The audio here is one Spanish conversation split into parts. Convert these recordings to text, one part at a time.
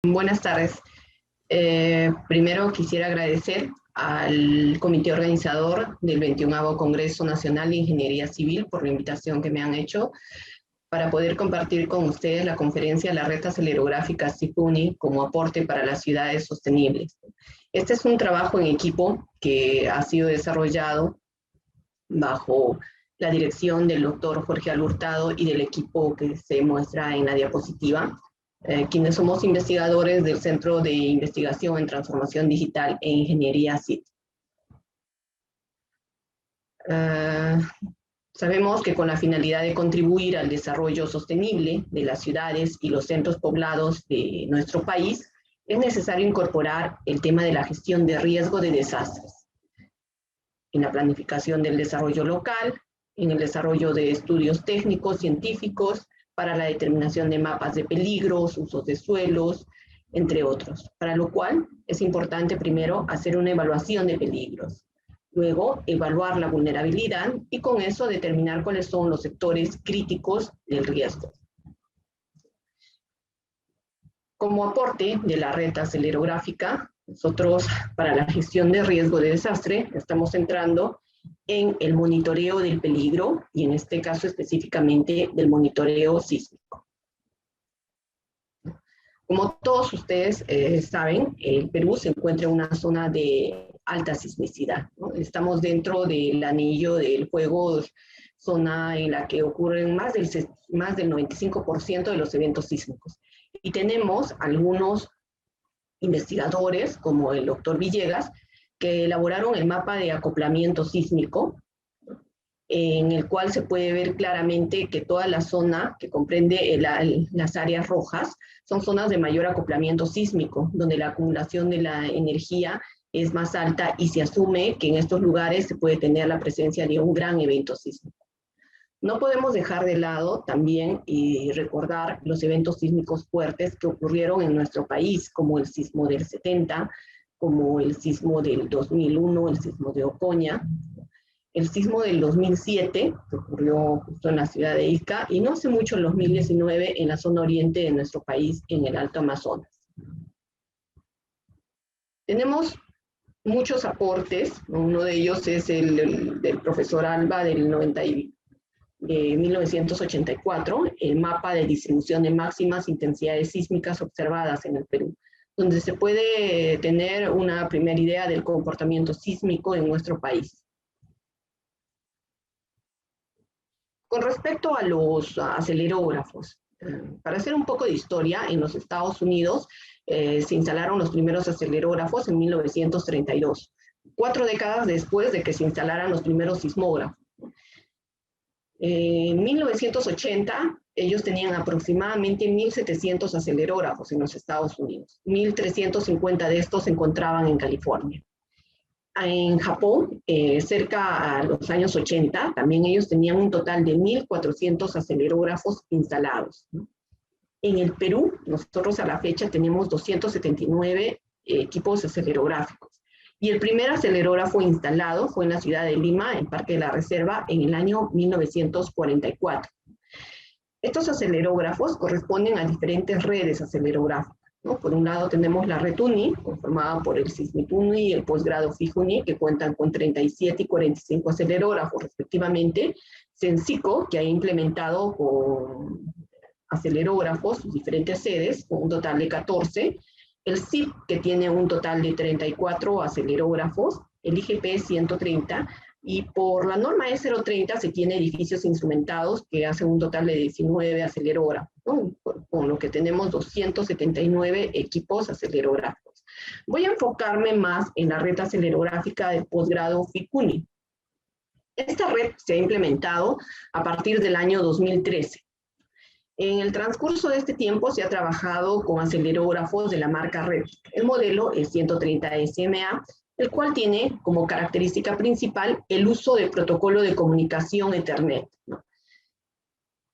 Buenas tardes. Primero quisiera agradecer al comité organizador del 21º Congreso Nacional de Ingeniería Civil por la invitación que me han hecho para poder compartir con ustedes la conferencia La Red Acelerográfica CIFUNI como aporte para las ciudades sostenibles. Este es un trabajo en equipo que ha sido desarrollado bajo la dirección del doctor Jorge Alhurtado y del equipo que se muestra en la diapositiva, quienes somos investigadores del Centro de Investigación en Transformación Digital e Ingeniería CIT. Sabemos que con la finalidad de contribuir al desarrollo sostenible de las ciudades y los centros poblados de nuestro país, es necesario incorporar el tema de la gestión de riesgo de desastres en la planificación del desarrollo local, en el desarrollo de estudios técnicos, científicos, para la determinación de mapas de peligros, usos de suelos, entre otros. Para lo cual es importante primero hacer una evaluación de peligros, luego evaluar la vulnerabilidad y con eso determinar cuáles son los sectores críticos del riesgo. Como aporte de la red acelerográfica, nosotros para la gestión de riesgo de desastre estamos centrando en el monitoreo del peligro y en este caso específicamente del monitoreo sísmico. Como todos ustedes saben, el Perú se encuentra en una zona de alta sismicidad, ¿no? Estamos dentro del anillo del fuego, zona en la que ocurren más del 95% de los eventos sísmicos. Y tenemos algunos investigadores, como el doctor Villegas, que elaboraron el mapa de acoplamiento sísmico, en el cual se puede ver claramente que toda la zona que comprende las áreas rojas son zonas de mayor acoplamiento sísmico, donde la acumulación de la energía es más alta y se asume que en estos lugares se puede tener la presencia de un gran evento sísmico. No podemos dejar de lado también y recordar los eventos sísmicos fuertes que ocurrieron en nuestro país, como el sismo del 70, como el sismo del 2001, el sismo de Ocoña, el sismo del 2007, que ocurrió justo en la ciudad de Ica, y no hace mucho, el 2019, en la zona oriente de nuestro país, en el Alto Amazonas. Tenemos muchos aportes, uno de ellos es el del profesor Alba del 1984, el mapa de distribución de máximas intensidades sísmicas observadas en el Perú, donde se puede tener una primera idea del comportamiento sísmico en nuestro país. Con respecto a los acelerógrafos, para hacer un poco de historia, en los Estados Unidos se instalaron los primeros acelerógrafos en 1932, 4 décadas después de que se instalaran los primeros sismógrafos. En 1980, ellos tenían aproximadamente 1.700 acelerógrafos en los Estados Unidos. 1.350 de estos se encontraban en California. En Japón, cerca a los años 80, también ellos tenían un total de 1.400 acelerógrafos instalados. En el Perú, nosotros a la fecha tenemos 279 equipos acelerográficos. Y el primer acelerógrafo instalado fue en la ciudad de Lima, en Parque de la Reserva, en el año 1944. Estos acelerógrafos corresponden a diferentes redes acelerográficas, ¿no? Por un lado tenemos la red UNI, conformada por el SISMIT-UNI y el posgrado FIJUNI, que cuentan con 37 y 45 acelerógrafos respectivamente. CENCICO, que ha implementado con acelerógrafos sus diferentes sedes, con un total de 14. El CIP, que tiene un total de 34 acelerógrafos, el IGP 130, y por la norma E030 se tiene edificios instrumentados que hacen un total de 19 acelerógrafos, ¿no? Con lo que tenemos 279 equipos acelerógrafos. Voy a enfocarme más en la red acelerográfica del posgrado FICUNI. Esta red se ha implementado a partir del año 2013. En el transcurso de este tiempo se ha trabajado con acelerógrafos de la marca RED. El modelo es 130 SMA, el cual tiene como característica principal el uso del protocolo de comunicación Ethernet, ¿no?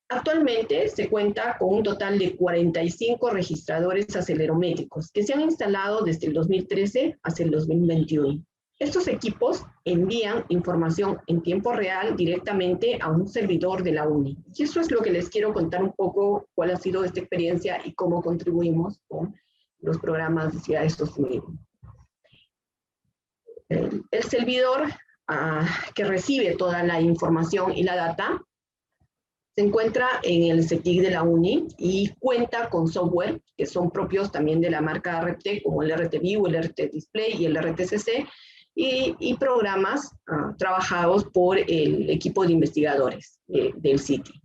Actualmente se cuenta con un total de 45 registradores acelerométricos que se han instalado desde el 2013 hasta el 2021. Estos equipos envían información en tiempo real directamente a un servidor de la UNI. Y eso es lo que les quiero contar un poco, cuál ha sido esta experiencia y cómo contribuimos con los programas de ciudades sostenibles. El servidor que recibe toda la información y la data se encuentra en el CETIC de la UNI y cuenta con software que son propios también de la marca RT, como el RTView, el RT Display y el RTCC, y programas trabajados por el equipo de investigadores del CITI.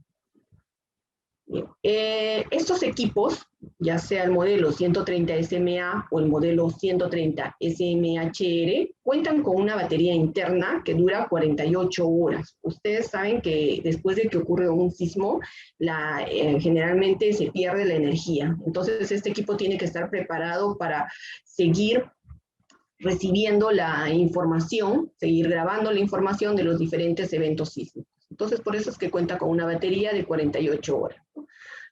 Estos equipos, ya sea el modelo 130 SMA o el modelo 130 SMHR, cuentan con una batería interna que dura 48 horas. Ustedes saben que después de que ocurre un sismo, generalmente se pierde la energía. Entonces, este equipo tiene que estar preparado para seguir recibiendo la información, seguir grabando la información de los diferentes eventos sísmicos. Entonces, por eso es que cuenta con una batería de 48 horas.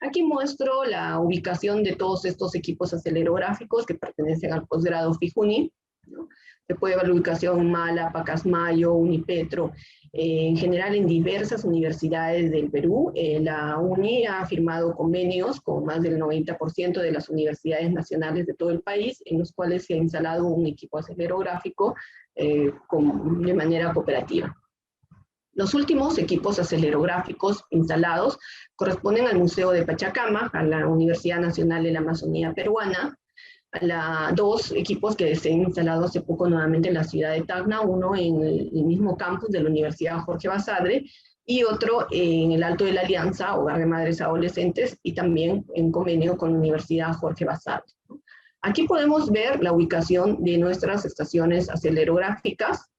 Aquí muestro la ubicación de todos estos equipos acelerográficos que pertenecen al posgrado FIJUNI, ¿no? Se puede ver la ubicación Mala, Pacasmayo, Unipetro, en general en diversas universidades del Perú. La UNI ha firmado convenios con más del 90% de las universidades nacionales de todo el país, en los cuales se ha instalado un equipo acelerográfico de manera cooperativa. Los últimos equipos acelerográficos instalados corresponden al Museo de Pachacama, a la Universidad Nacional de la Amazonía Peruana, a dos equipos que se han instalado hace poco nuevamente en la ciudad de Tacna, uno en el mismo campus de la Universidad Jorge Basadre y otro en el Alto de la Alianza, Hogar de Madres Adolescentes, y también en convenio con la Universidad Jorge Basadre. Aquí podemos ver la ubicación de nuestras estaciones acelerográficas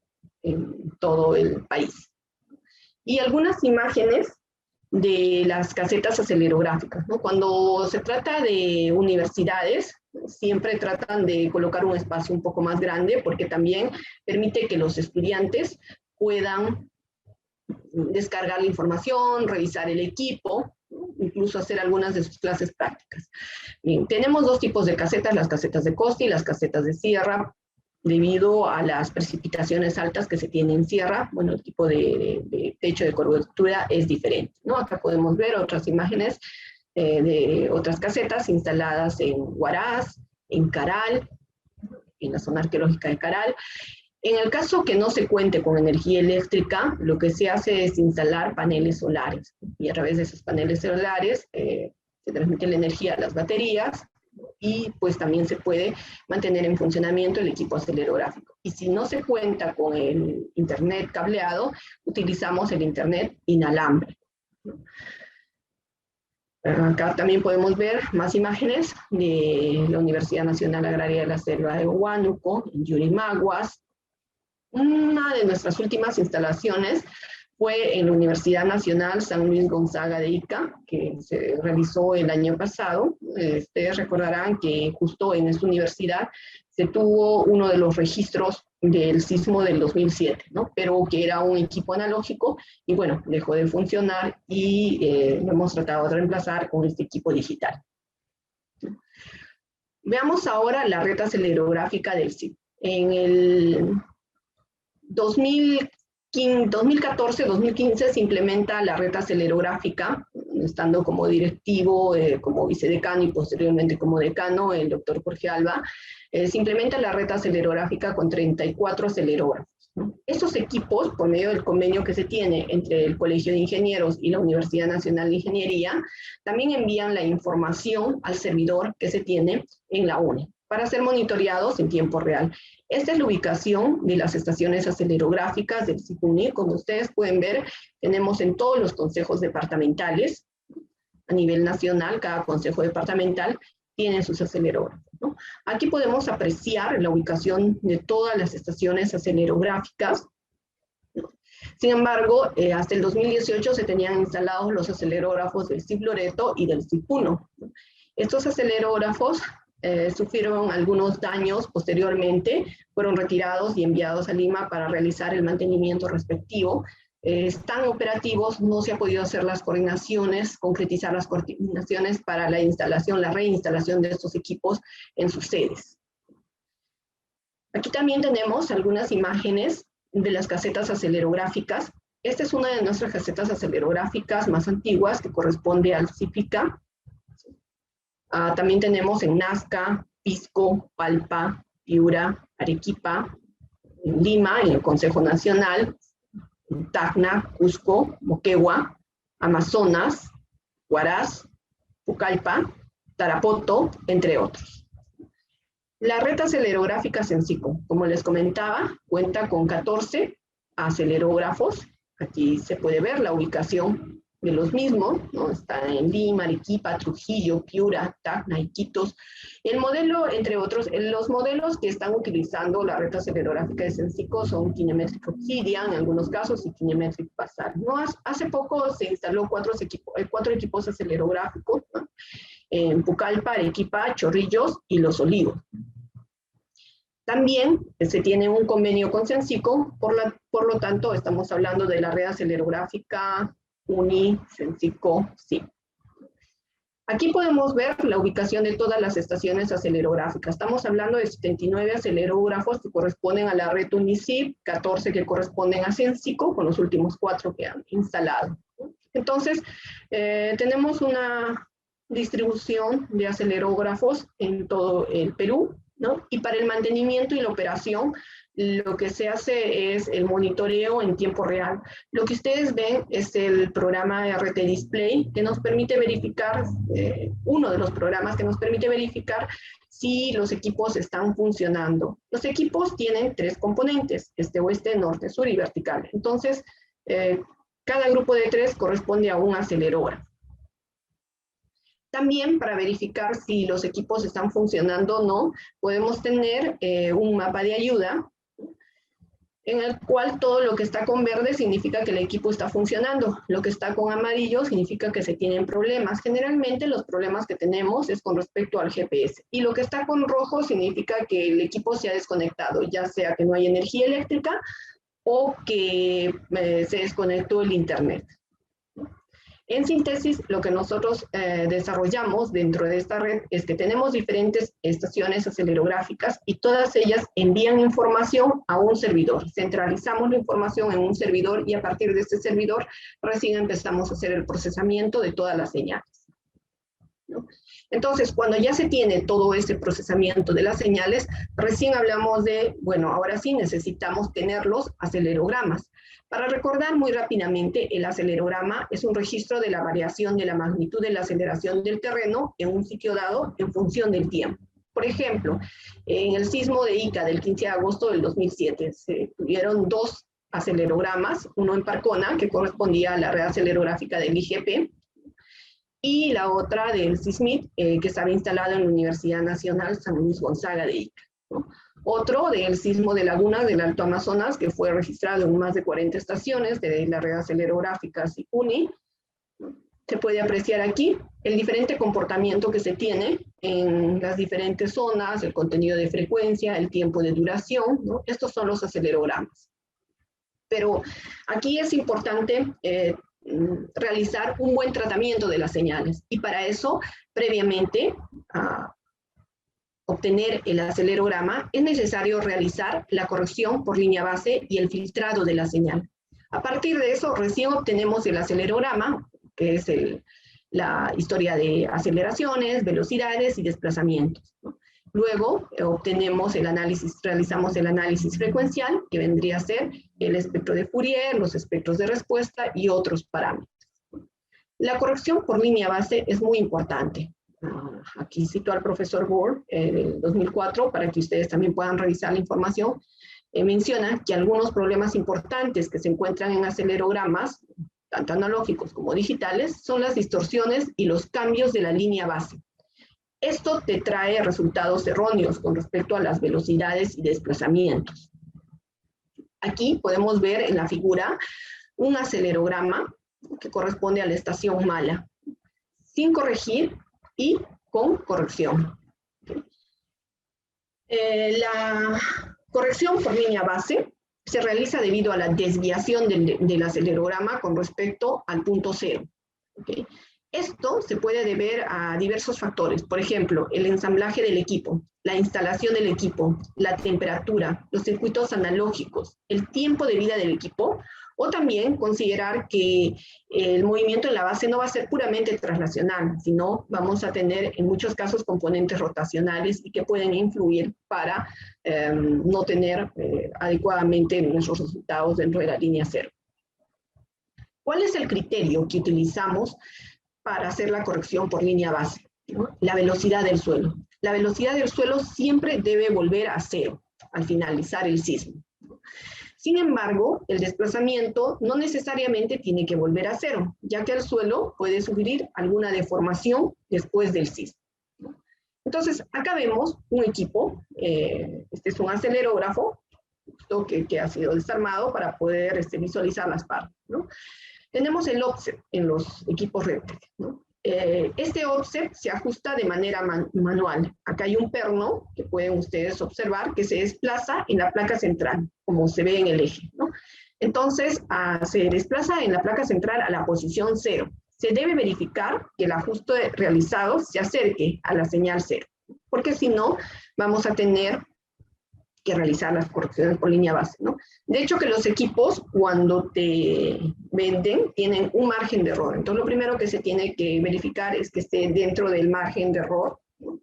en todo el país. Y algunas imágenes de las casetas acelerográficas, ¿no? Cuando se trata de universidades, siempre tratan de colocar un espacio un poco más grande porque también permite que los estudiantes puedan descargar la información, revisar el equipo, ¿no? Incluso hacer algunas de sus clases prácticas. Bien, tenemos dos tipos de casetas, las casetas de costa y las casetas de sierra. Debido a las precipitaciones altas que se tienen en sierra, bueno, el tipo de techo de cobertura es diferente, ¿no? Acá podemos ver otras imágenes de otras casetas instaladas en Huaraz, en Caral, en la zona arqueológica de Caral. En el caso que no se cuente con energía eléctrica, lo que se hace es instalar paneles solares, y a través de esos paneles solares se transmite la energía a las baterías, y pues también se puede mantener en funcionamiento el equipo acelerográfico. Y si no se cuenta con el internet cableado, utilizamos el internet inalámbrico. Acá también podemos ver más imágenes de la Universidad Nacional Agraria de la Selva de Huánuco, en Yurimaguas. Una de nuestras últimas instalaciones fue en la Universidad Nacional San Luis Gonzaga de Ica, que se realizó el año pasado. Ustedes recordarán que justo en esta universidad se tuvo uno de los registros del sismo del 2007, ¿no? Pero que era un equipo analógico y bueno, dejó de funcionar y lo hemos tratado de reemplazar con este equipo digital. Veamos ahora la red acelerográfica del CIP. En el 2014-2015 se implementa la red acelerográfica, estando como directivo, como vicedecano y posteriormente como decano, el doctor Jorge Alba. Se implementa la red acelerográfica con 34 acelerógrafos, ¿no? Estos equipos, por medio del convenio que se tiene entre el Colegio de Ingenieros y la Universidad Nacional de Ingeniería, también envían la información al servidor que se tiene en la UNE para ser monitoreados en tiempo real. Esta es la ubicación de las estaciones acelerográficas del CIPUNI. Como ustedes pueden ver, tenemos en todos los consejos departamentales, a nivel nacional, cada consejo departamental tiene sus acelerógrafos, ¿no? Aquí podemos apreciar la ubicación de todas las estaciones acelerográficas, ¿no? Sin embargo, hasta el 2018 se tenían instalados los acelerógrafos del CIP Loreto y del CIP Puno, ¿no? Estos acelerógrafos sufrieron algunos daños posteriormente, fueron retirados y enviados a Lima para realizar el mantenimiento respectivo. Están operativos, no se ha podido hacer las coordinaciones, concretizar las coordinaciones para la instalación, la reinstalación de estos equipos en sus sedes. Aquí también tenemos algunas imágenes de las casetas acelerográficas. Esta es una de nuestras casetas acelerográficas más antiguas que corresponde al CIPICA. También tenemos en Nazca, Pisco, Palpa, Piura, Arequipa, en Lima, en el Consejo Nacional, en Tacna, Cusco, Moquegua, Amazonas, Huaraz, Pucallpa, Tarapoto, entre otros. La red acelerográfica Sensico, como les comentaba, cuenta con 14 acelerógrafos. Aquí se puede ver la ubicación de los mismos, ¿no? Están en Lima, Arequipa, Trujillo, Piura, Tacna, Iquitos. El modelo, entre otros, los modelos que están utilizando la red acelerográfica de Sensico son Kinemetric Obsidian, en algunos casos, y Kinemetric Basal. ¿No? Hace poco se instaló cuatro equipos acelerográficos, ¿no? En Pucallpa, Arequipa, Chorrillos y Los Olivos. También se tiene un convenio con Sensico, por lo tanto, estamos hablando de la red acelerográfica UNI, Sensico, sí. Aquí podemos ver la ubicación de todas las estaciones acelerográficas. Estamos hablando de 79 acelerógrafos que corresponden a la red UNICIP, 14 que corresponden a Sensico, con los últimos 4 que han instalado. Entonces, tenemos una distribución de acelerógrafos en todo el Perú, ¿no? Y para el mantenimiento y la operación, lo que se hace es el monitoreo en tiempo real. Lo que ustedes ven es el programa RT Display, que nos permite verificar, uno de los programas que nos permite verificar si los equipos están funcionando. Los equipos tienen 3 componentes, este, oeste, norte, sur y vertical. Entonces, cada grupo de 3 corresponde a un acelerógrafo. También para verificar si los equipos están funcionando o no, podemos tener un mapa de ayuda en el cual todo lo que está con verde significa que el equipo está funcionando. Lo que está con amarillo significa que se tienen problemas. Generalmente los problemas que tenemos es con respecto al GPS. Y lo que está con rojo significa que el equipo se ha desconectado, ya sea que no hay energía eléctrica o que se desconectó el internet. En síntesis, lo que nosotros desarrollamos dentro de esta red es que tenemos diferentes estaciones acelerográficas y todas ellas envían información a un servidor. Centralizamos la información en un servidor y a partir de este servidor recién empezamos a hacer el procesamiento de todas las señales, ¿no? Entonces, cuando ya se tiene todo ese procesamiento de las señales, recién hablamos de, bueno, ahora sí necesitamos tener los acelerogramas. Para recordar muy rápidamente, el acelerograma es un registro de la variación de la magnitud de la aceleración del terreno en un sitio dado en función del tiempo. Por ejemplo, en el sismo de Ica del 15 de agosto del 2007 se tuvieron 2 acelerogramas, uno en Parcona, que correspondía a la red acelerográfica del IGP, y la otra del SISMIT, que estaba instalado en la Universidad Nacional San Luis Gonzaga de Ica, ¿no? Otro del sismo de Lagunas del Alto Amazonas, que fue registrado en más de 40 estaciones de la red acelerográfica UNI. Se puede apreciar aquí el diferente comportamiento que se tiene en las diferentes zonas, el contenido de frecuencia, el tiempo de duración, ¿no? Estos son los acelerogramas. Pero aquí es importante realizar un buen tratamiento de las señales. Y para eso, previamente, obtener el acelerograma, es necesario realizar la corrección por línea base y el filtrado de la señal. A partir de eso, recién obtenemos el acelerograma, que es la historia de aceleraciones, velocidades y desplazamientos, ¿no? Luego obtenemos el análisis, realizamos el análisis frecuencial, que vendría a ser el espectro de Fourier, los espectros de respuesta y otros parámetros. La corrección por línea base es muy importante. Aquí cito al profesor Gore, del 2004, para que ustedes también puedan revisar la información. Menciona que algunos problemas importantes que se encuentran en acelerogramas, tanto analógicos como digitales, son las distorsiones y los cambios de la línea base. Esto te trae resultados erróneos con respecto a las velocidades y desplazamientos. Aquí podemos ver en la figura un acelerograma que corresponde a la estación mala, sin corregir y con corrección. La corrección por línea base se realiza debido a la desviación del acelerograma con respecto al punto cero. ¿Okay? Esto se puede deber a diversos factores, por ejemplo, el ensamblaje del equipo, la instalación del equipo, la temperatura, los circuitos analógicos, el tiempo de vida del equipo O también considerar que el movimiento en la base no va a ser puramente traslacional, sino vamos a tener en muchos casos componentes rotacionales y que pueden influir para no tener adecuadamente nuestros resultados dentro de la línea cero. ¿Cuál es el criterio que utilizamos para hacer la corrección por línea base? ¿No? La velocidad del suelo. La velocidad del suelo siempre debe volver a cero al finalizar el sismo. Sin embargo, el desplazamiento no necesariamente tiene que volver a cero, ya que el suelo puede sufrir alguna deformación después del sismo. Entonces, acá vemos un equipo, este es un acelerógrafo, que ha sido desarmado para poder visualizar las partes, ¿no? Tenemos el offset en los equipos Reptec, ¿no? Este offset se ajusta de manera manual. Acá hay un perno que pueden ustedes observar que se desplaza en la placa central, como se ve en el eje, ¿no? Entonces, se desplaza en la placa central a la posición 0. Se debe verificar que el ajuste realizado se acerque a la señal 0, porque si no, vamos a tener que realizar las correcciones por línea base, ¿no? De hecho, que los equipos, cuando te venden, tienen un margen de error. Entonces, lo primero que se tiene que verificar es que esté dentro del margen de error, ¿no?,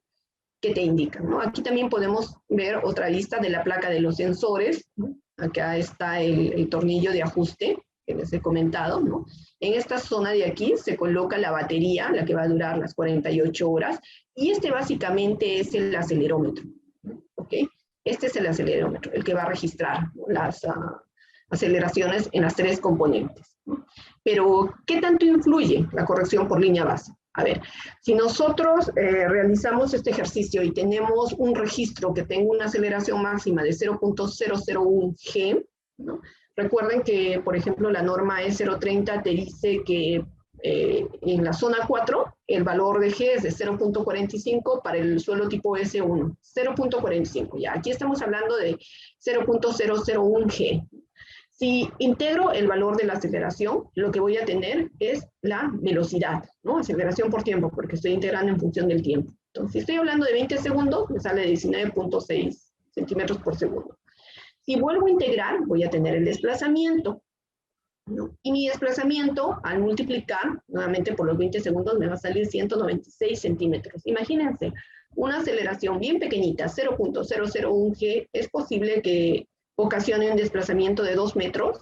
que te indican, ¿no? Aquí también podemos ver otra lista de la placa de los sensores, ¿no? Acá está el tornillo de ajuste que les he comentado, ¿no? En esta zona de aquí se coloca la batería, la que va a durar las 48 horas, y básicamente es el acelerómetro, ¿ok? Este es el acelerómetro, el que va a registrar, ¿no?, las aceleraciones en las 3 componentes, ¿no? Pero, ¿qué tanto influye la corrección por línea base? A ver, si nosotros realizamos este ejercicio y tenemos un registro que tenga una aceleración máxima de 0.001 G, ¿no? Recuerden que, por ejemplo, la norma E030 te dice que en la zona 4, el valor de G es de 0.45 para el suelo tipo S1. 0.45, ya. Aquí estamos hablando de 0.001 G. Si integro el valor de la aceleración, lo que voy a tener es la velocidad, ¿no? Aceleración por tiempo, porque estoy integrando en función del tiempo. Entonces, si estoy hablando de 20 segundos, me sale 19.6 centímetros por segundo. Si vuelvo a integrar, voy a tener el desplazamiento, ¿no? Y mi desplazamiento, al multiplicar nuevamente por los 20 segundos, me va a salir 196 centímetros. Imagínense, una aceleración bien pequeñita, 0.001 G, es posible que ocasione un desplazamiento de 2 metros.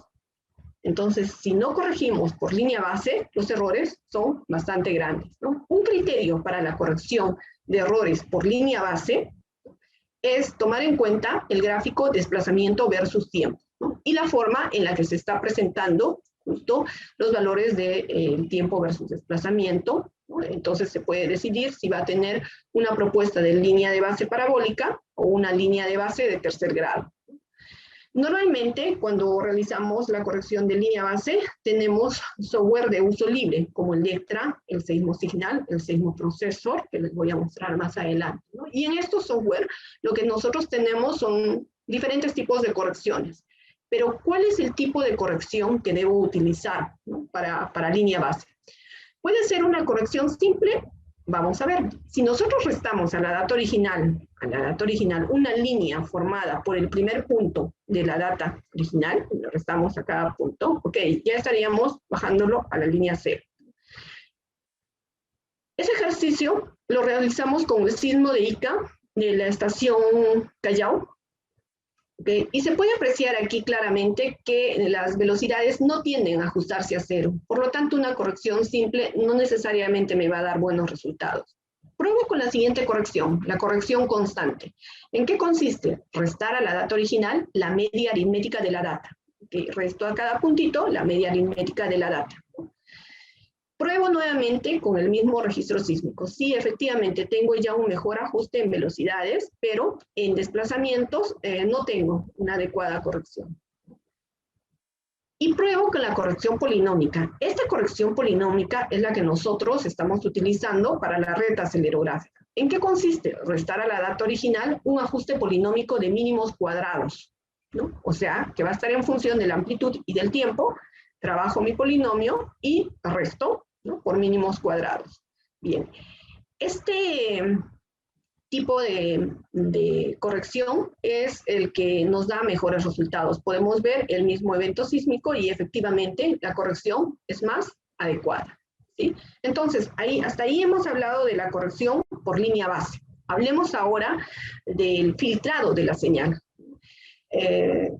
Entonces, si no corregimos por línea base, los errores son bastante grandes, ¿no? Un criterio para la corrección de errores por línea base es tomar en cuenta el gráfico desplazamiento versus tiempo, ¿no? Y la forma en la que se está presentando justo los valores de tiempo versus desplazamiento, ¿no? Entonces se puede decidir si va a tener una propuesta de línea de base parabólica o una línea de base de tercer grado. Normalmente, cuando realizamos la corrección de línea base, tenemos software de uso libre, como el Lectra, el Seismosignal, el Seismoprocessor, que les voy a mostrar más adelante, ¿no? Y en estos software, lo que nosotros tenemos son diferentes tipos de correcciones. Pero, ¿cuál es el tipo de corrección que debo utilizar, ¿no?, para línea base? Puede ser una corrección simple. Vamos a ver, si nosotros restamos a la data original una línea formada por el primer punto de la data original, le restamos a cada punto, ok, ya estaríamos bajándolo a la línea 0. Ese ejercicio lo realizamos con el sismo de Ica de la estación Callao, okay, y se puede apreciar aquí claramente que las velocidades no tienden a ajustarse a 0. Por lo tanto, una corrección simple no necesariamente me va a dar buenos resultados. Pruebo con la siguiente corrección, la corrección constante. ¿En qué consiste? Restar a la data original la media aritmética de la data. Okay, resto a cada puntito la media aritmética de la data. Pruebo nuevamente con el mismo registro sísmico. Sí, efectivamente, tengo ya un mejor ajuste en velocidades, pero en desplazamientos no tengo una adecuada corrección. Y pruebo con la corrección polinómica. Esta corrección polinómica es la que nosotros estamos utilizando para la red acelerográfica. ¿En qué consiste? Restar a la data original un ajuste polinómico de mínimos cuadrados, ¿no? O sea, que va a estar en función de la amplitud y del tiempo. Trabajo mi polinomio y resto, ¿no?, por mínimos cuadrados. Bien, este tipo de corrección es el que nos da mejores resultados. Podemos ver el mismo evento sísmico y efectivamente la corrección es más adecuada, ¿sí? Entonces, hasta ahí hemos hablado de la corrección por línea base. Hablemos ahora del filtrado de la señal.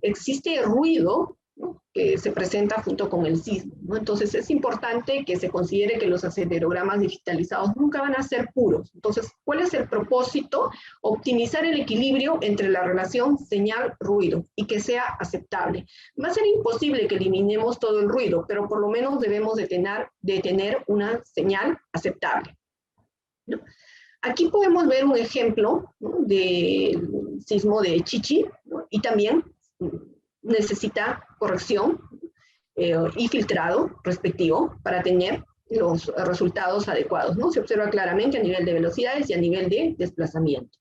Existe ruido, ¿no?, que se presenta junto con el sismo, ¿no? Entonces es importante que se considere que los acelerogramas digitalizados nunca van a ser puros. Entonces, ¿cuál es el propósito? Optimizar el equilibrio entre la relación señal-ruido y que sea aceptable. Va a ser imposible que eliminemos todo el ruido, pero por lo menos debemos de tener una señal aceptable, ¿no? Aquí podemos ver un ejemplo, ¿no?, del sismo de Chichi, ¿no?, y también necesita corrección y filtrado respectivo para tener los resultados adecuados, ¿no? Se observa claramente a nivel de velocidades y a nivel de desplazamientos.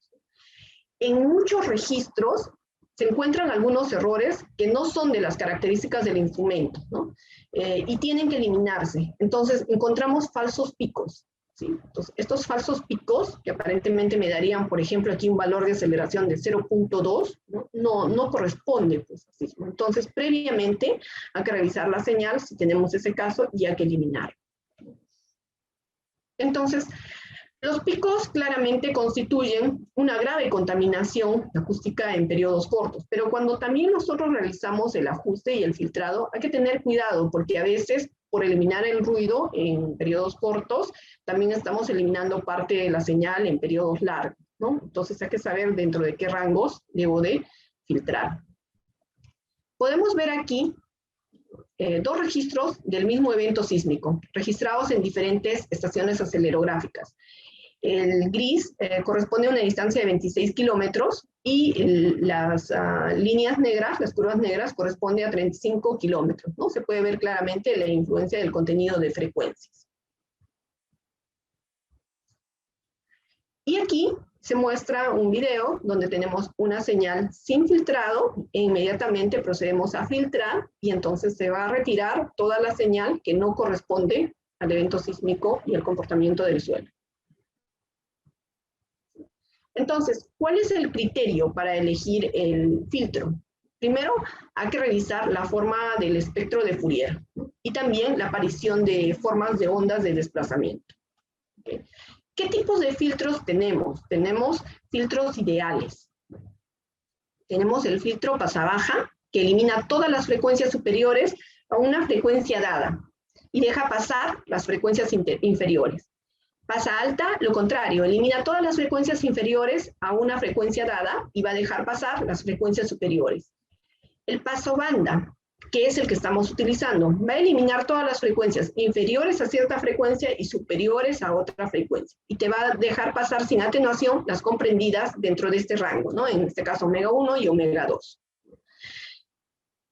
En muchos registros se encuentran algunos errores que no son de las características del instrumento, ¿no? Y tienen que eliminarse. Entonces encontramos falsos picos, ¿sí? Entonces, estos falsos picos, que aparentemente me darían, por ejemplo, aquí un valor de aceleración de 0.2, no corresponde, pues, así. Entonces, previamente hay que revisar la señal, si tenemos ese caso, y hay que eliminar. Entonces, los picos claramente constituyen una grave contaminación acústica en periodos cortos, pero cuando también nosotros realizamos el ajuste y el filtrado, hay que tener cuidado, porque a veces, por eliminar el ruido en periodos cortos, también estamos eliminando parte de la señal en periodos largos, ¿no? Entonces hay que saber dentro de qué rangos debo de filtrar. Podemos ver aquí dos registros del mismo evento sísmico, registrados en diferentes estaciones acelerográficas. El gris corresponde a una distancia de 26 kilómetros y las líneas negras, las curvas negras, corresponden a 35 kilómetros, ¿no? Se puede ver claramente la influencia del contenido de frecuencias. Y aquí se muestra un video donde tenemos una señal sin filtrado e inmediatamente procedemos a filtrar y entonces se va a retirar toda la señal que no corresponde al evento sísmico y al comportamiento del suelo. Entonces, ¿cuál es el criterio para elegir el filtro? Primero, hay que revisar la forma del espectro de Fourier, ¿no?, y también la aparición de formas de ondas de desplazamiento. ¿Okay? ¿Qué tipos de filtros tenemos? Tenemos filtros ideales. Tenemos el filtro pasa-baja, que elimina todas las frecuencias superiores a una frecuencia dada y deja pasar las frecuencias inferiores. Pasa alta, lo contrario, elimina todas las frecuencias inferiores a una frecuencia dada y va a dejar pasar las frecuencias superiores. El paso banda, que es el que estamos utilizando, va a eliminar todas las frecuencias inferiores a cierta frecuencia y superiores a otra frecuencia. Y te va a dejar pasar sin atenuación las comprendidas dentro de este rango, ¿no? En este caso omega 1 y omega 2.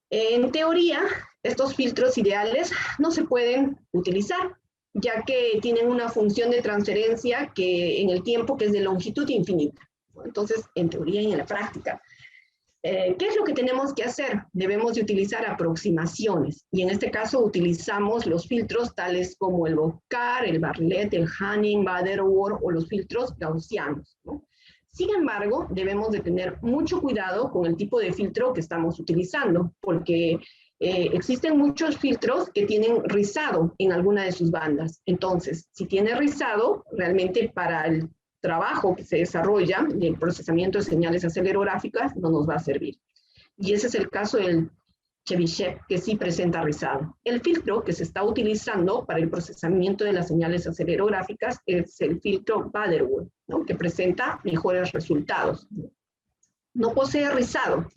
En teoría, estos filtros ideales no se pueden utilizar, ya que tienen una función de transferencia que en el tiempo que es de longitud infinita. Entonces, en teoría y en la práctica, ¿qué es lo que tenemos que hacer? Debemos de utilizar aproximaciones, y en este caso utilizamos los filtros tales como el Bocard, el Bartlett, el Hanning, Bader-Worth o los filtros gaussianos, ¿no? Sin embargo, debemos de tener mucho cuidado con el tipo de filtro que estamos utilizando, porque existen muchos filtros que tienen rizado en alguna de sus bandas. Entonces, si tiene rizado, realmente para el trabajo que se desarrolla del procesamiento de señales acelerográficas no nos va a servir. Y ese es el caso del Chebyshev, que sí presenta rizado. El filtro que se está utilizando para el procesamiento de las señales acelerográficas es el filtro Bader-Worth, ¿no?, que presenta mejores resultados. No posee rizado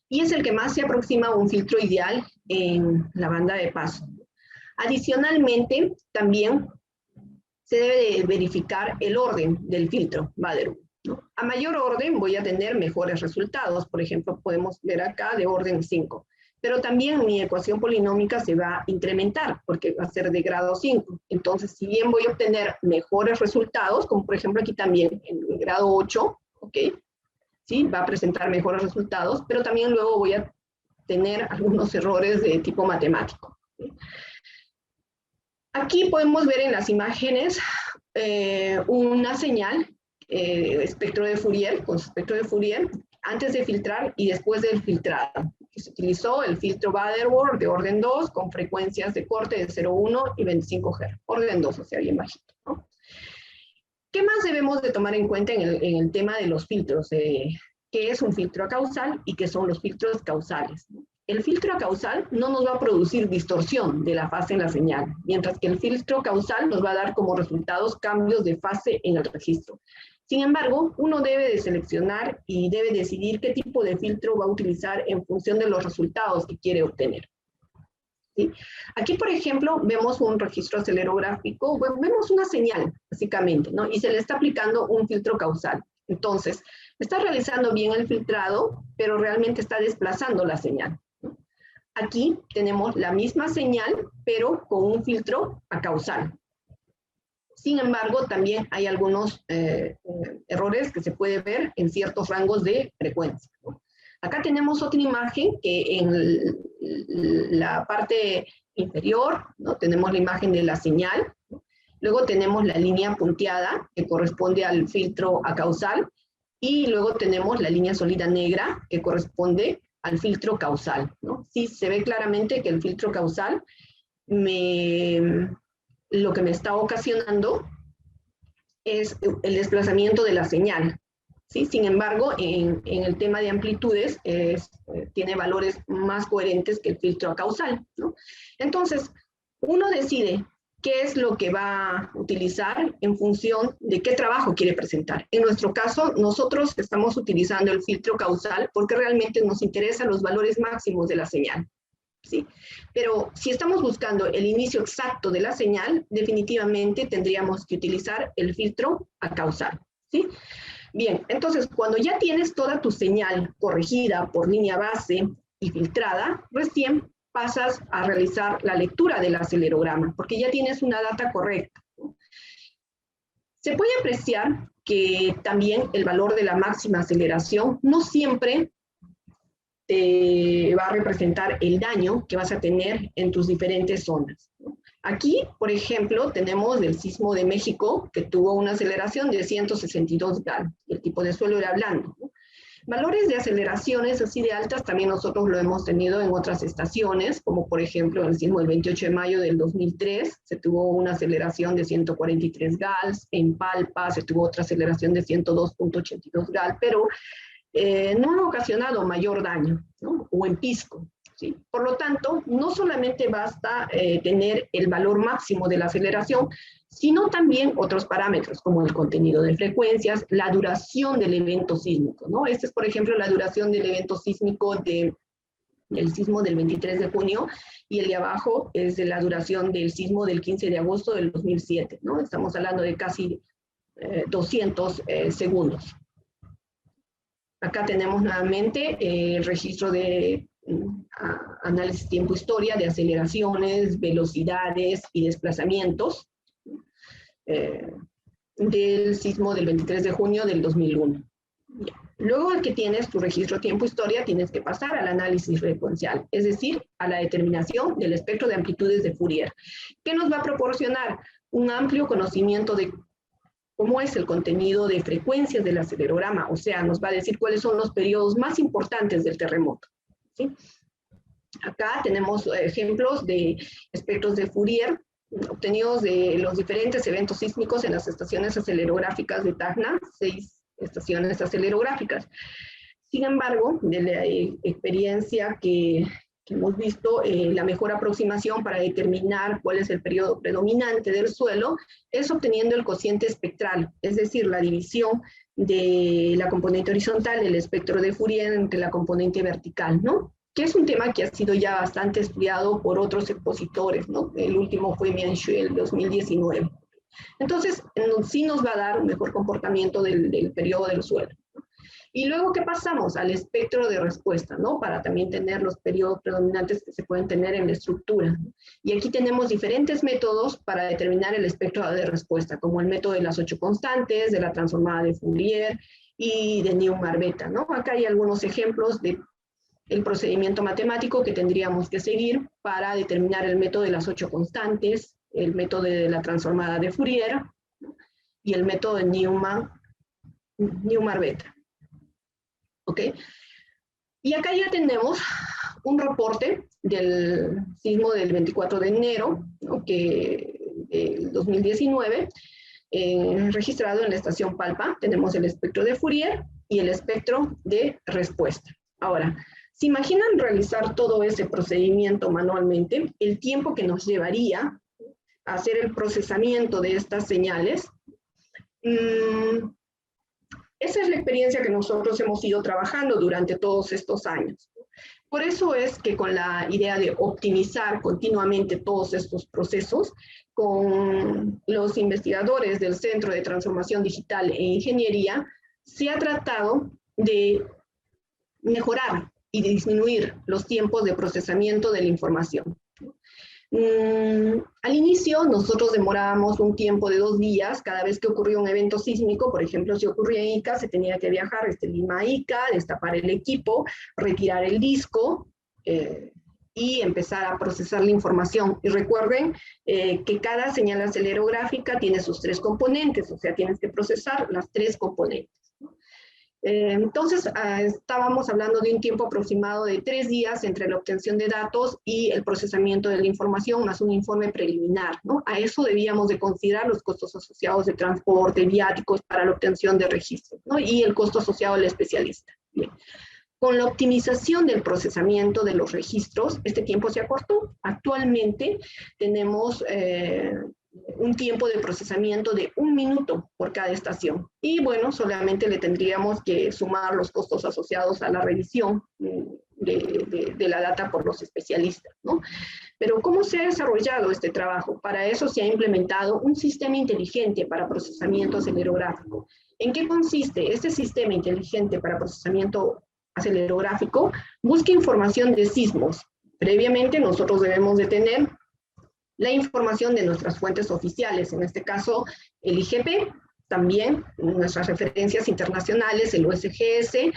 y es el que más se aproxima a un filtro ideal en la banda de paso. Adicionalmente, también se debe de verificar el orden del filtro Bader-Worth, ¿no? A mayor orden voy a tener mejores resultados. Por ejemplo, podemos ver acá de orden 5. Pero también mi ecuación polinómica se va a incrementar, porque va a ser de grado 5. Entonces, si bien voy a obtener mejores resultados, como por ejemplo aquí también en el grado 8, ¿ok?, ¿sí?, va a presentar mejores resultados, pero también luego voy a tener algunos errores de tipo matemático, ¿sí? Aquí podemos ver en las imágenes una señal espectro de Fourier, con su espectro de Fourier, antes de filtrar y después del filtrado. Se utilizó el filtro Butterworth de orden 2 con frecuencias de corte de 0,1 y 25 Hz. Orden 2, o sea, bien bajito, ¿no? ¿Qué más debemos de tomar en cuenta en el tema de los filtros? ¿Qué es un filtro acausal y qué son los filtros causales? El filtro acausal no nos va a producir distorsión de la fase en la señal, mientras que el filtro causal nos va a dar como resultados cambios de fase en el registro. Sin embargo, uno debe de seleccionar y debe decidir qué tipo de filtro va a utilizar en función de los resultados que quiere obtener. ¿Sí? Aquí, por ejemplo, vemos un registro acelerográfico, bueno, vemos una señal, básicamente, ¿no? Y se le está aplicando un filtro causal. Entonces, está realizando bien el filtrado, pero realmente está desplazando la señal, ¿no? Aquí tenemos la misma señal, pero con un filtro acausal. Sin embargo, también hay algunos errores que se puede ver en ciertos rangos de frecuencia, ¿no? Acá tenemos otra imagen que en la parte inferior, ¿no? Tenemos la imagen de la señal, ¿no? Luego tenemos la línea punteada que corresponde al filtro acausal y luego tenemos la línea sólida negra que corresponde al filtro causal, ¿no? Sí, se ve claramente que el filtro causal lo que me está ocasionando es el desplazamiento de la señal, ¿sí? Sin embargo, en el tema de amplitudes tiene valores más coherentes que el filtro causal, ¿no? Entonces, uno decide qué es lo que va a utilizar en función de qué trabajo quiere presentar. En nuestro caso, nosotros estamos utilizando el filtro causal porque realmente nos interesan los valores máximos de la señal, ¿sí? Pero si estamos buscando el inicio exacto de la señal, definitivamente tendríamos que utilizar el filtro acausal, ¿sí? Bien, entonces cuando ya tienes toda tu señal corregida por línea base y filtrada, recién pasas a realizar la lectura del acelerograma, porque ya tienes una data correcta. Se puede apreciar que también el valor de la máxima aceleración no siempre va a representar el daño que vas a tener en tus diferentes zonas. Aquí, por ejemplo, tenemos el sismo de México, que tuvo una aceleración de 162 GAL, y el tipo de suelo era blando, ¿no? Valores de aceleraciones así de altas también nosotros lo hemos tenido en otras estaciones, como por ejemplo en el sismo del 28 de mayo del 2003, se tuvo una aceleración de 143 GAL, en Palpa se tuvo otra aceleración de 102.82 GAL, pero no ha ocasionado mayor daño, ¿no? O en Pisco, ¿sí? Por lo tanto, no solamente basta tener el valor máximo de la aceleración, sino también otros parámetros como el contenido de frecuencias, la duración del evento sísmico, ¿no? Esta es, por ejemplo, la duración del evento sísmico del sismo del 23 de junio y el de abajo es de la duración del sismo del 15 de agosto del 2007, ¿no? Estamos hablando de casi 200 segundos. Acá tenemos nuevamente el registro de análisis tiempo-historia de aceleraciones, velocidades y desplazamientos del sismo del 23 de junio del 2001. Bien. Luego de que tienes tu registro tiempo-historia, tienes que pasar al análisis frecuencial, es decir, a la determinación del espectro de amplitudes de Fourier, que nos va a proporcionar un amplio conocimiento de cómo es el contenido de frecuencias del acelerograma, o sea, nos va a decir cuáles son los periodos más importantes del terremoto, ¿sí? Acá tenemos ejemplos de espectros de Fourier obtenidos de los diferentes eventos sísmicos en las estaciones acelerográficas de Tacna, 6 estaciones acelerográficas. Sin embargo, de la experiencia que hemos visto, la mejor aproximación para determinar cuál es el periodo predominante del suelo es obteniendo el cociente espectral, es decir, la división de la componente horizontal del espectro de Fourier entre la componente vertical, ¿no? Que es un tema que ha sido ya bastante estudiado por otros expositores, ¿no? El último fue Mianxue en 2019. Entonces, sí nos va a dar un mejor comportamiento del periodo del suelo. Y luego, ¿qué pasamos? Al espectro de respuesta, ¿no? Para también tener los periodos predominantes que se pueden tener en la estructura. Y aquí tenemos diferentes métodos para determinar el espectro de respuesta, como el método de las 8 constantes, de la transformada de Fourier y de Neumann-Beta, ¿no? Acá hay algunos ejemplos de el procedimiento matemático que tendríamos que seguir para determinar el método de las 8 constantes, el método de la transformada de Fourier y el método de Neumann Newmar Beta. ¿Ok? Y acá ya tenemos un reporte del sismo del 24 de enero, ¿no? Del 2019, registrado en la estación Palpa. Tenemos el espectro de Fourier y el espectro de respuesta. Ahora, ¿se imaginan realizar todo ese procedimiento manualmente? El tiempo que nos llevaría a hacer el procesamiento de estas señales. Esa es la experiencia que nosotros hemos ido trabajando durante todos estos años. Por eso es que con la idea de optimizar continuamente todos estos procesos, con los investigadores del Centro de Transformación Digital e Ingeniería, se ha tratado de mejorar y disminuir los tiempos de procesamiento de la información. Al inicio nosotros demorábamos un tiempo de 2 días cada vez que ocurría un evento sísmico. Por ejemplo, si ocurría en Ica, se tenía que viajar desde Lima a Ica, destapar el equipo, retirar el disco y empezar a procesar la información. Y recuerden que cada señal acelerográfica tiene sus 3 componentes, o sea, tienes que procesar las 3 componentes. Entonces, estábamos hablando de un tiempo aproximado de 3 días entre la obtención de datos y el procesamiento de la información, más un informe preliminar, ¿no? A eso debíamos de considerar los costos asociados de transporte, viáticos para la obtención de registros, ¿no? Y el costo asociado al especialista. Bien. Con la optimización del procesamiento de los registros, este tiempo se acortó. Actualmente tenemos un tiempo de procesamiento de 1 minuto por cada estación. Y bueno, solamente le tendríamos que sumar los costos asociados a la revisión de la data por los especialistas, ¿no? Pero ¿cómo se ha desarrollado este trabajo? Para eso se ha implementado un sistema inteligente para procesamiento acelerográfico. ¿En qué consiste? Este sistema inteligente para procesamiento acelerográfico busca información de sismos. Previamente nosotros debemos de tener la información de nuestras fuentes oficiales, en este caso el IGP, también nuestras referencias internacionales, el USGS,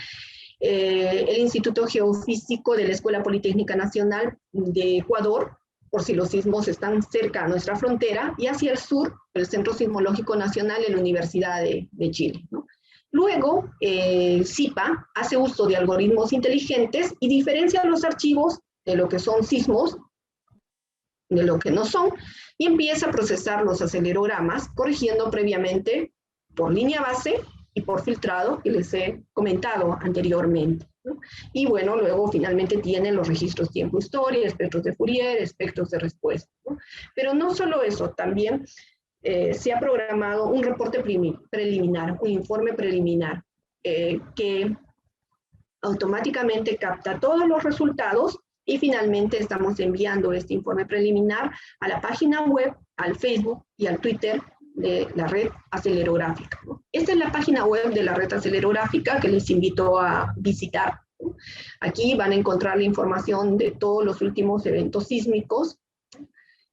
el Instituto Geofísico de la Escuela Politécnica Nacional de Ecuador, por si los sismos están cerca a nuestra frontera, y hacia el sur, el Centro Sismológico Nacional en la Universidad de Chile, ¿no? Luego, CIPA hace uso de algoritmos inteligentes y diferencia los archivos de lo que son sismos de lo que no son, y empieza a procesar los acelerogramas, corrigiendo previamente por línea base y por filtrado, que les he comentado anteriormente, ¿no? Y bueno, luego finalmente tiene los registros tiempo-historia, espectros de Fourier, espectros de respuesta, ¿no? Pero no solo eso, también se ha programado un reporte preliminar, un informe preliminar, que automáticamente capta todos los resultados. Y finalmente estamos enviando este informe preliminar a la página web, al Facebook y al Twitter de la red acelerográfica, ¿no? Esta es la página web de la red acelerográfica que les invito a visitar, ¿no? Aquí van a encontrar la información de todos los últimos eventos sísmicos.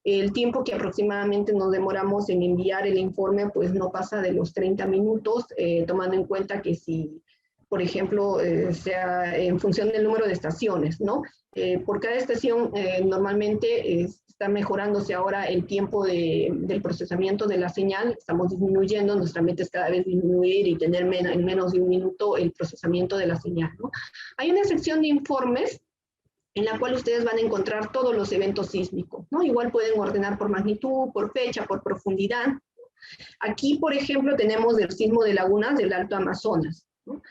El tiempo que aproximadamente nos demoramos en enviar el informe pues no pasa de los 30 minutos, tomando en cuenta que si, por ejemplo, sea en función del número de estaciones, ¿no? Por cada estación normalmente está mejorándose ahora el tiempo del procesamiento de la señal, estamos disminuyendo, nuestra meta es cada vez disminuir y tener en menos de 1 minuto el procesamiento de la señal, ¿no? Hay una sección de informes en la cual ustedes van a encontrar todos los eventos sísmicos, ¿no? Igual pueden ordenar por magnitud, por fecha, por profundidad. Aquí, por ejemplo, tenemos el sismo de lagunas del Alto Amazonas, ¿no?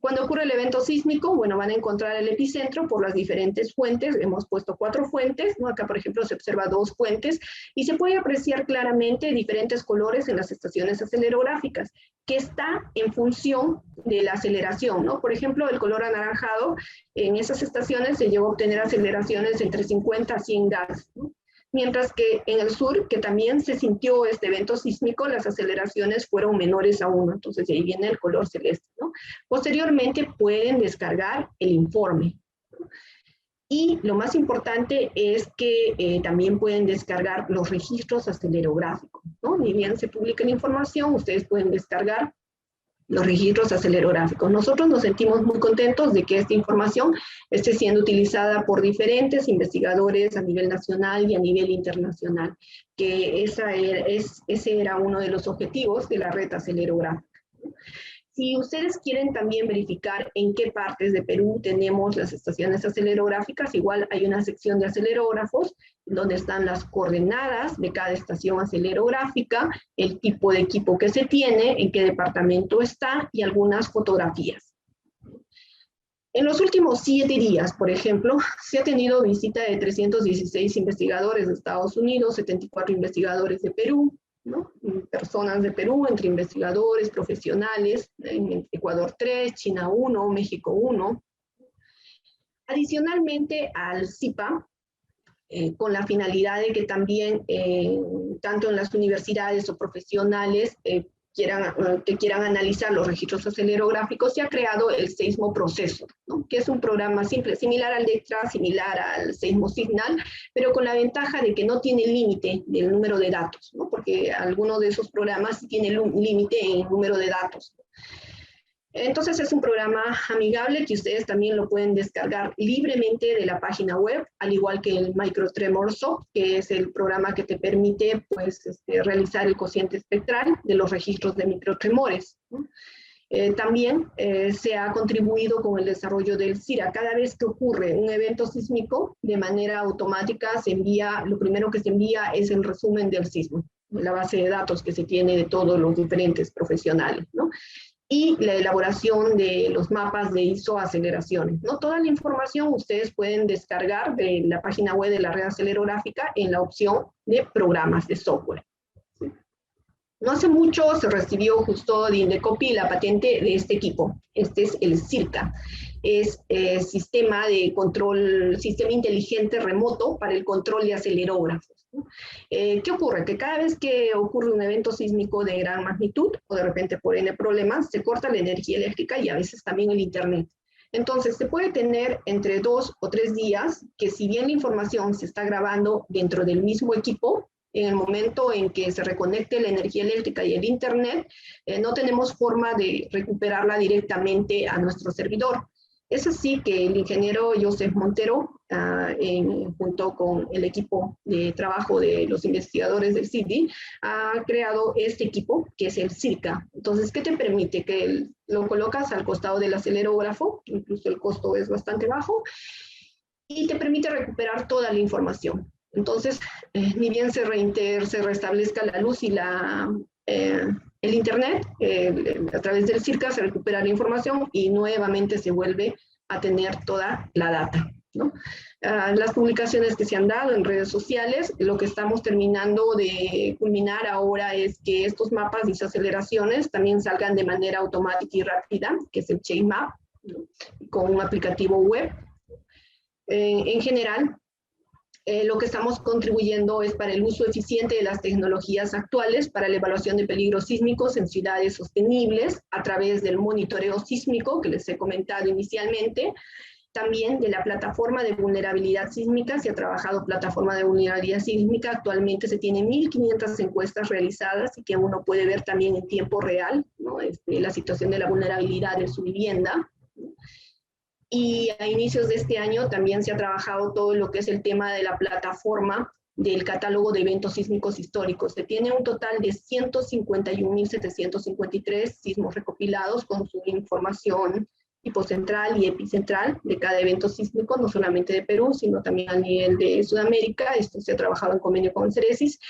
Cuando ocurre el evento sísmico, bueno, van a encontrar el epicentro por las diferentes fuentes. Hemos puesto 4 fuentes, ¿no? Acá, por ejemplo, se observa 2 fuentes y se puede apreciar claramente diferentes colores en las estaciones acelerográficas, que está en función de la aceleración, ¿no? Por ejemplo, el color anaranjado, en esas estaciones se llegó a obtener aceleraciones entre 50 a 100 gas, ¿no? Mientras que en el sur, que también se sintió este evento sísmico, las aceleraciones fueron menores a 1, entonces ahí viene el color celeste, ¿no? Posteriormente pueden descargar el informe, ¿no? Y lo más importante es que también pueden descargar los registros acelerográficos, ¿no? Ni bien se publica la información, ustedes pueden descargar los registros acelerográficos. Nosotros nos sentimos muy contentos de que esta información esté siendo utilizada por diferentes investigadores a nivel nacional y a nivel internacional, que ese era uno de los objetivos de la red acelerográfica. Si ustedes quieren también verificar en qué partes de Perú tenemos las estaciones acelerográficas, igual hay una sección de acelerógrafos donde están las coordenadas de cada estación acelerográfica, el tipo de equipo que se tiene, en qué departamento está y algunas fotografías. En los últimos 7 días, por ejemplo, se ha tenido visita de 316 investigadores de Estados Unidos, 74 investigadores de Perú, ¿no? Personas de Perú, entre investigadores, profesionales, en Ecuador 3, China 1, México 1. Adicionalmente al CIPA, con la finalidad de que también, tanto en las universidades o profesionales, que quieran analizar los registros acelerográficos, se ha creado el Seismoproceso, ¿no? Que es un programa simple, similar al DECTRA, similar al Seismosignal, pero con la ventaja de que no tiene límite del número de datos, ¿no? Porque algunos de esos programas sí tienen un límite en número de datos. Entonces es un programa amigable que ustedes también lo pueden descargar libremente de la página web, al igual que el MicroTremorSoft, que es el programa que te permite pues, realizar el cociente espectral de los registros de microtremores, ¿no? También se ha contribuido con el desarrollo del CIRA. Cada vez que ocurre un evento sísmico, de manera automática se envía, lo primero que se envía es el resumen del sismo, la base de datos que se tiene de todos los diferentes profesionales, ¿no? Y la elaboración de los mapas de isoaceleraciones, ¿no? Toda la información ustedes pueden descargar de la página web de la red acelerográfica en la opción de programas de software. ¿Sí? No hace mucho se recibió justo de Indecopi la patente de este equipo. Este es el CIRCA. Es sistema de control, sistema inteligente remoto para el control de acelerógrafos. ¿Qué ocurre? Que cada vez que ocurre un evento sísmico de gran magnitud, o de repente por N problemas, se corta la energía eléctrica y a veces también el internet. Entonces, se puede tener entre 2 o 3 días que si bien la información se está grabando dentro del mismo equipo, en el momento en que se reconecte la energía eléctrica y el internet, no tenemos forma de recuperarla directamente a nuestro servidor. Es así que el ingeniero Joseph Montero, junto con el equipo de trabajo de los investigadores del CIDI, ha creado este equipo, que es el CIRCA. Entonces, ¿qué te permite? Que lo colocas al costado del acelerógrafo, incluso el costo es bastante bajo, y te permite recuperar toda la información. Entonces, ni bien se restablezca la luz y el internet, a través del CIRCA se recupera la información y nuevamente se vuelve a tener toda la data, ¿no? Las publicaciones que se han dado en redes sociales, lo que estamos terminando de culminar ahora es que estos mapas de aceleraciones también salgan de manera automática y rápida, que es el ChainMap, ¿no? Con un aplicativo web. En general, lo que estamos contribuyendo es para el uso eficiente de las tecnologías actuales para la evaluación de peligros sísmicos en ciudades sostenibles a través del monitoreo sísmico que les he comentado inicialmente, también de la plataforma de vulnerabilidad sísmica. Se ha trabajado plataforma de vulnerabilidad sísmica, actualmente se tienen 1.500 encuestas realizadas y que uno puede ver también en tiempo real, ¿no? La situación de la vulnerabilidad de su vivienda. Y a inicios de este año también se ha trabajado todo lo que es el tema de la plataforma del catálogo de eventos sísmicos históricos. Se tiene un total de 151.753 sismos recopilados con su información hipocentral y epicentral de cada evento sísmico, no solamente de Perú, sino también a nivel de Sudamérica. Esto se ha trabajado en convenio con CERESIS.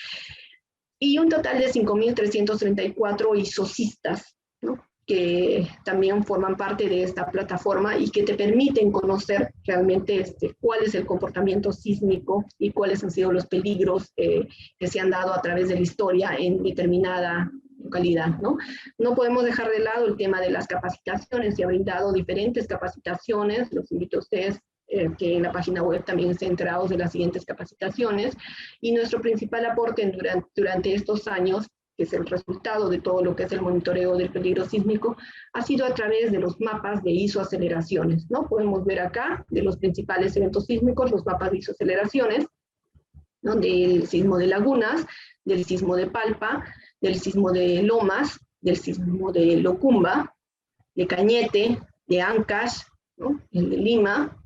Y un total de 5.334 isocistas, ¿no? Que también forman parte de esta plataforma y que te permiten conocer realmente cuál es el comportamiento sísmico y cuáles han sido los peligros que se han dado a través de la historia en determinada localidad, ¿no? No podemos dejar de lado el tema de las capacitaciones. Se ha brindado diferentes capacitaciones. Los invito a ustedes que en la página web también estén enterados de las siguientes capacitaciones. Y nuestro principal aporte durante estos años, que es el resultado de todo lo que es el monitoreo del peligro sísmico, ha sido a través de los mapas de isoaceleraciones, ¿no? Podemos ver acá de los principales eventos sísmicos, los mapas de isoaceleraciones, ¿no? Del sismo de Lagunas, del sismo de Palpa, del sismo de Lomas, del sismo de Locumba, de Cañete, de Ancash, ¿no? El de Lima.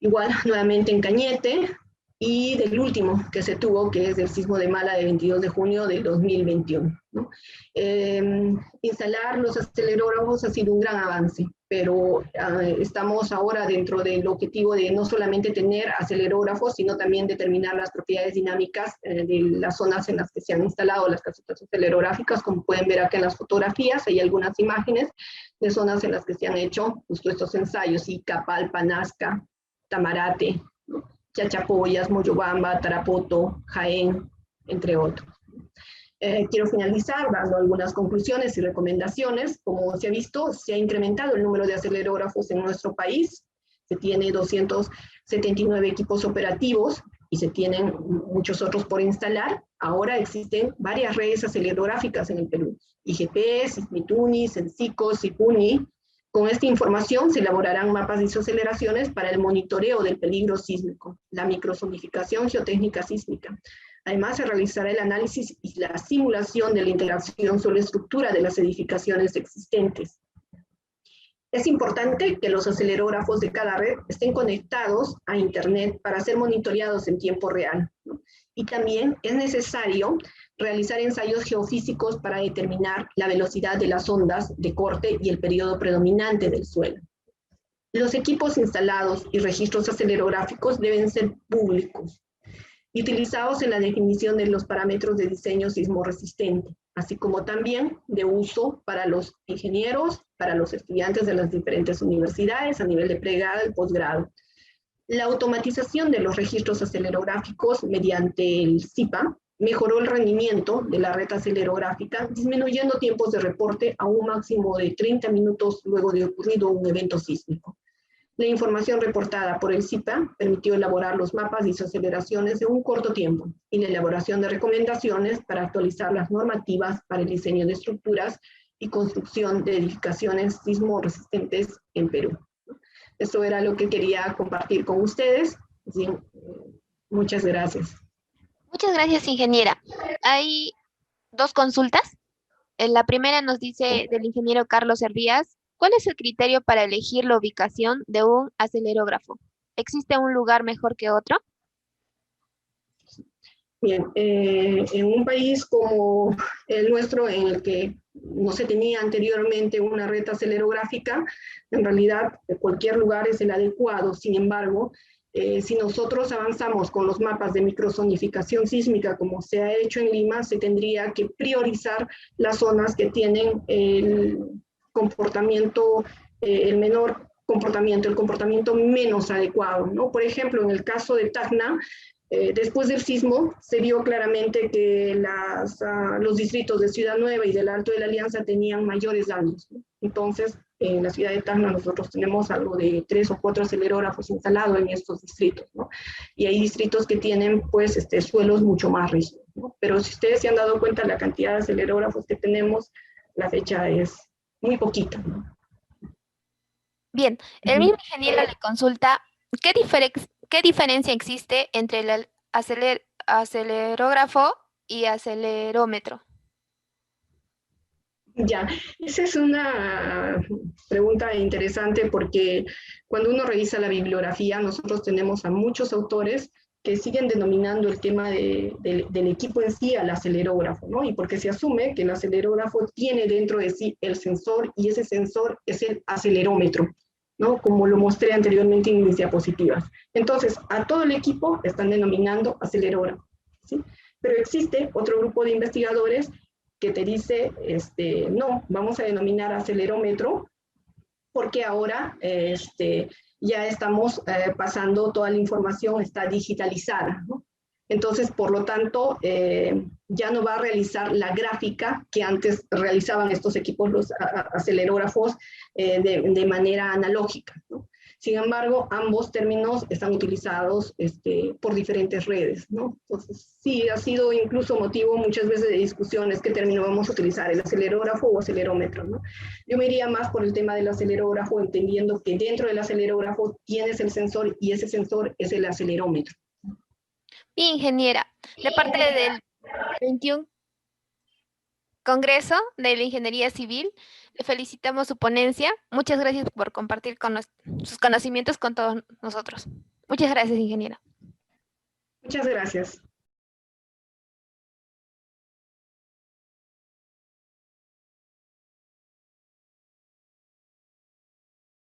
Igual nuevamente en Cañete, y del último que se tuvo, que es el sismo de Mala de 22 de junio del 2021, ¿no? Instalar los acelerógrafos ha sido un gran avance, pero estamos ahora dentro del objetivo de no solamente tener acelerógrafos, sino también determinar las propiedades dinámicas de las zonas en las que se han instalado las casetas acelerográficas. Como pueden ver acá en las fotografías, hay algunas imágenes de zonas en las que se han hecho justo estos ensayos, Icapalpa, Nazca, Tamarate, ¿no? Chachapoyas, Moyobamba, Tarapoto, Jaén, entre otros. Quiero finalizar dando algunas conclusiones y recomendaciones. Como se ha visto, se ha incrementado el número de acelerógrafos en nuestro país. Se tiene 279 equipos operativos y se tienen muchos otros por instalar. Ahora existen varias redes acelerógrafas en el Perú. IGP, Sismituni, Sensico, Sipuni. Con esta información se elaborarán mapas de isoaceleraciones para el monitoreo del peligro sísmico, la microzonificación geotécnica sísmica. Además, se realizará el análisis y la simulación de la interacción sobre la estructura de las edificaciones existentes. Es importante que los acelerógrafos de cada red estén conectados a Internet para ser monitoreados en tiempo real, ¿no? Y también es necesario realizar ensayos geofísicos para determinar la velocidad de las ondas de corte y el periodo predominante del suelo. Los equipos instalados y registros acelerográficos deben ser públicos y utilizados en la definición de los parámetros de diseño sismo resistente, así como también de uso para los ingenieros, para los estudiantes de las diferentes universidades a nivel de pregrado y posgrado. La automatización de los registros acelerográficos mediante el SIPA mejoró el rendimiento de la red acelerográfica, disminuyendo tiempos de reporte a un máximo de 30 minutos luego de ocurrido un evento sísmico. La información reportada por el SIPA permitió elaborar los mapas de isoaceleraciones en un corto tiempo y la elaboración de recomendaciones para actualizar las normativas para el diseño de estructuras y construcción de edificaciones sismo resistentes en Perú. Eso era lo que quería compartir con ustedes. Sí, muchas gracias. Muchas gracias, ingeniera. Hay dos consultas. La primera nos dice del ingeniero Carlos Herrías, ¿cuál es el criterio para elegir la ubicación de un acelerógrafo? ¿Existe un lugar mejor que otro? Bien, en un país como el nuestro, en el que no se tenía anteriormente una red acelerográfica, en realidad cualquier lugar es el adecuado. Sin embargo, si nosotros avanzamos con los mapas de microzonificación sísmica, como se ha hecho en Lima, se tendría que priorizar las zonas que tienen el comportamiento, el menor comportamiento, el comportamiento menos adecuado, ¿no? Por ejemplo, en el caso de Tacna, después del sismo se vio claramente que los distritos de Ciudad Nueva y del Alto de la Alianza tenían mayores daños, ¿no? Entonces, en la ciudad de Tacna nosotros tenemos algo de 3 o 4 acelerógrafos instalados en estos distritos, ¿no? Y hay distritos que tienen pues suelos mucho más rígidos, ¿no? Pero si ustedes se han dado cuenta, la cantidad de acelerógrafos que tenemos, la fecha es muy poquita, ¿no? Bien, el mismo ingeniero le consulta, ¿qué diferencia existe entre el acelerógrafo y acelerómetro? Ya, esa es una pregunta interesante porque cuando uno revisa la bibliografía, nosotros tenemos a muchos autores que siguen denominando el tema del equipo en sí al acelerógrafo, ¿no? Y porque se asume que el acelerógrafo tiene dentro de sí el sensor y ese sensor es el acelerómetro, ¿no? Como lo mostré anteriormente en mis diapositivas. Entonces, a todo el equipo están denominando acelerógrafo, ¿sí? Pero existe otro grupo de investigadores que te dice, no, vamos a denominar acelerómetro, porque ahora ya estamos pasando, toda la información está digitalizada, ¿no? Entonces, por lo tanto, ya no va a realizar la gráfica que antes realizaban estos equipos, los acelerógrafos, de manera analógica, ¿no? Sin embargo, ambos términos están utilizados por diferentes redes, ¿no? Entonces, sí, ha sido incluso motivo muchas veces de discusiones qué término vamos a utilizar, el acelerógrafo o acelerómetro, ¿no? Yo me iría más por el tema del acelerógrafo, entendiendo que dentro del acelerógrafo tienes el sensor y ese sensor es el acelerómetro. Bien, ingeniera, de parte del 21 Congreso de la Ingeniería Civil, le felicitamos su ponencia. Muchas gracias por compartir sus conocimientos con todos nosotros. Muchas gracias, ingeniera. Muchas gracias.